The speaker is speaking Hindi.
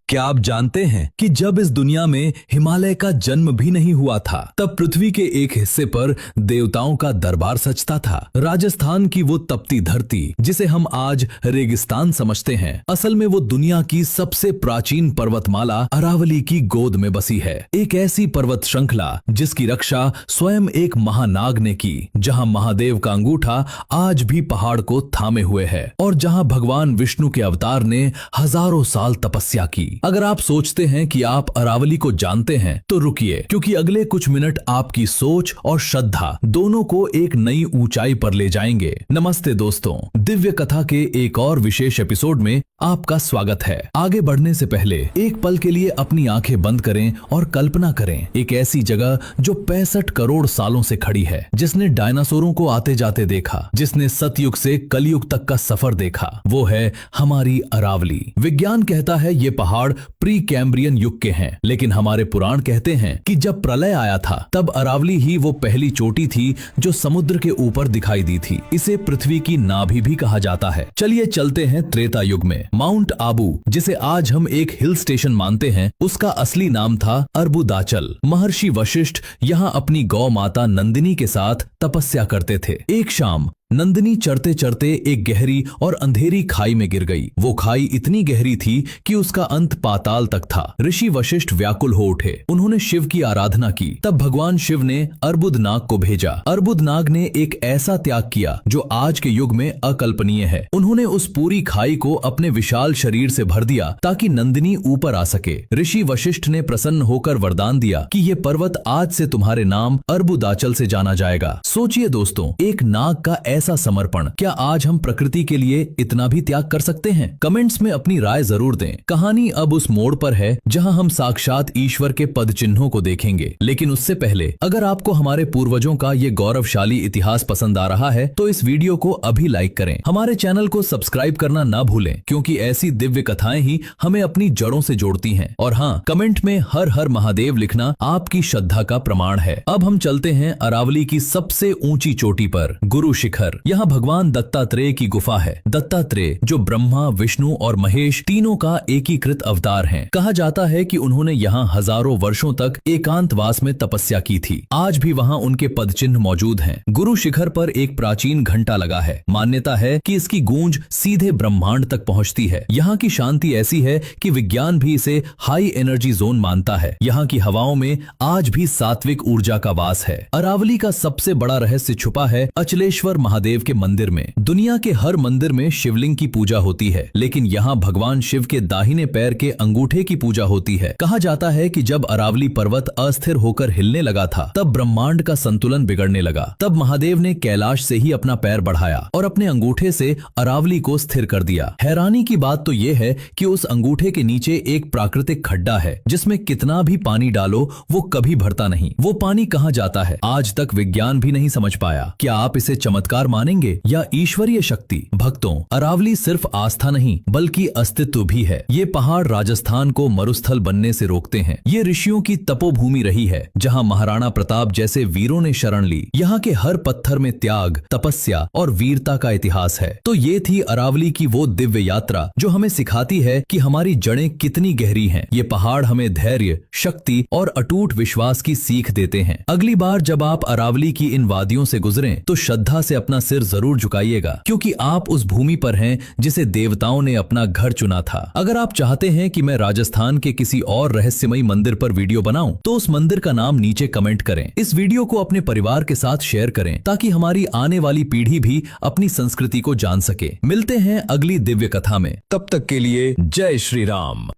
क्या आप जानते हैं कि जब इस दुनिया में हिमालय का जन्म भी नहीं हुआ था, तब पृथ्वी के एक हिस्से पर देवताओं का दरबार सजता था। राजस्थान की वो तपती धरती जिसे हम आज रेगिस्तान समझते हैं, असल में वो दुनिया की सबसे प्राचीन पर्वतमाला अरावली की गोद में बसी है। एक ऐसी पर्वत श्रृंखला जिसकी रक्षा स्वयं एक महानाग ने की, जहाँ महादेव का अंगूठा आज भी पहाड़ को थामे हुए है और जहाँ भगवान विष्णु के अवतार ने हजारों साल तपस्या की। अगर आप सोचते हैं कि आप अरावली को जानते हैं तो रुकिए, क्योंकि अगले कुछ मिनट आपकी सोच और श्रद्धा दोनों को एक नई ऊंचाई पर ले जाएंगे। नमस्ते दोस्तों, दिव्य कथा के एक और विशेष एपिसोड में आपका स्वागत है। आगे बढ़ने से पहले एक पल के लिए अपनी आंखें बंद करें और कल्पना करें एक ऐसी जगह जो 65 करोड़ सालों से खड़ी है, जिसने डायनासोरों को आते जाते देखा, जिसने सतयुग से कलयुग तक का सफर देखा। वो है हमारी अरावली। विज्ञान कहता है ये पहाड़ प्री कैम्ब्रियन युग के हैं, लेकिन हमारे पुराण कहते हैं कि जब प्रलय आया था तब अरावली ही वो पहली चोटी थी जो समुद्र के ऊपर दिखाई दी थी। इसे पृथ्वी की नाभि भी कहा जाता है। चलिए चलते हैं त्रेता युग में। माउंट आबू, जिसे आज हम एक हिल स्टेशन मानते हैं, उसका असली नाम था अर्बुदाचल। महर्षि वशिष्ठ यहाँ अपनी गौ माता नंदिनी के साथ तपस्या करते थे। एक शाम नंदिनी चढ़ते चढ़ते एक गहरी और अंधेरी खाई में गिर गई। वो खाई इतनी गहरी थी कि उसका अंत पाताल तक था। ऋषि वशिष्ठ व्याकुल हो उठे। उन्होंने शिव की आराधना की। तब भगवान शिव ने अर्बुदनाग को भेजा। अर्बुदनाग ने एक ऐसा त्याग किया जो आज के युग में अकल्पनीय है। उन्होंने उस पूरी खाई को अपने विशाल शरीर से भर दिया ताकि नंदिनी ऊपर आ सके। ऋषि वशिष्ठ ने प्रसन्न होकर वरदान दिया कि ये पर्वत आज से तुम्हारे नाम अर्बुदाचल से जाना जाएगा। सोचिए दोस्तों, एक नाग का ऐसा समर्पण, क्या आज हम प्रकृति के लिए इतना भी त्याग कर सकते हैं? कमेंट्स में अपनी राय जरूर दें। कहानी अब उस मोड़ पर है जहां हम साक्षात ईश्वर के पद चिन्हों को देखेंगे। लेकिन उससे पहले, अगर आपको हमारे पूर्वजों का ये गौरवशाली इतिहास पसंद आ रहा है तो इस वीडियो को अभी लाइक करें। हमारे चैनल को सब्सक्राइब करना ना भूलें, क्योंकि ऐसी दिव्य कथाएं ही हमें अपनी जड़ों से जोड़ती हैं। और हाँ, कमेंट में हर हर महादेव लिखना आपकी श्रद्धा का प्रमाण है। अब हम चलते हैं अरावली की सबसे ऊंची चोटी पर, गुरु शिखर। यहाँ भगवान दत्तात्रेय की गुफा है। दत्तात्रेय जो ब्रह्मा, विष्णु और महेश तीनों का एकीकृत अवतार हैं। कहा जाता है कि उन्होंने यहाँ हजारों वर्षों तक एकांतवास में तपस्या की थी। आज भी वहाँ उनके पद चिन्ह मौजूद हैं। गुरु शिखर पर एक प्राचीन घंटा लगा है। मान्यता है कि इसकी गूंज सीधे ब्रह्मांड तक पहुँचती है। यहाँ की शांति ऐसी है कि विज्ञान भी इसे हाई एनर्जी जोन मानता है। यहाँ की हवाओं में आज भी सात्विक ऊर्जा का वास है। अरावली का सबसे बड़ा रहस्य छुपा है अचलेश्वर महादेव के मंदिर में। दुनिया के हर मंदिर में शिवलिंग की पूजा होती है, लेकिन यहाँ भगवान शिव के दाहिने पैर के अंगूठे की पूजा होती है। कहा जाता है कि जब अरावली पर्वत अस्थिर होकर हिलने लगा था, तब ब्रह्मांड का संतुलन बिगड़ने लगा। तब महादेव ने कैलाश से ही अपना पैर बढ़ाया और अपने अंगूठे से अरावली को स्थिर कर दिया। हैरानी की बात तो ये है कि उस अंगूठे के नीचे एक प्राकृतिक खड्डा है, जिसमें कितना भी पानी डालो वो कभी भरता नहीं। वो पानी कहाँ जाता है, आज तक विज्ञान भी नहीं समझ पाया। क्या आप इसे चमत्कार मानेंगे या ईश्वरीय शक्ति? भक्तों, अरावली सिर्फ आस्था नहीं बल्कि अस्तित्व भी है। ये पहाड़ राजस्थान को मरुस्थल बनने से रोकते हैं। ये ऋषियों की तपोभूमि रही है, जहाँ महाराणा प्रताप जैसे वीरों ने शरण ली। यहाँ के हर पत्थर में त्याग, तपस्या और वीरता का इतिहास है। तो ये थी अरावली की वो दिव्य यात्रा जो हमें सिखाती है कि हमारी जड़ें कितनी गहरी हैं। ये पहाड़ हमें धैर्य, शक्ति और अटूट विश्वास की सीख देते हैं। अगली बार जब आप अरावली की इन वादियों से गुजरें तो श्रद्धा से अपना सिर जरूर झुकाइएगा, क्योंकि आप उस भूमि पर हैं जिसे देवताओं ने अपना घर चुना था। अगर आप चाहते हैं कि मैं राजस्थान के किसी और रहस्यमयी मंदिर पर वीडियो बनाऊं, तो उस मंदिर का नाम नीचे कमेंट करें। इस वीडियो को अपने परिवार के साथ शेयर करें ताकि हमारी आने वाली पीढ़ी भी अपनी संस्कृति को जान सके। मिलते हैं अगली दिव्य कथा में। तब तक के लिए जय श्री राम।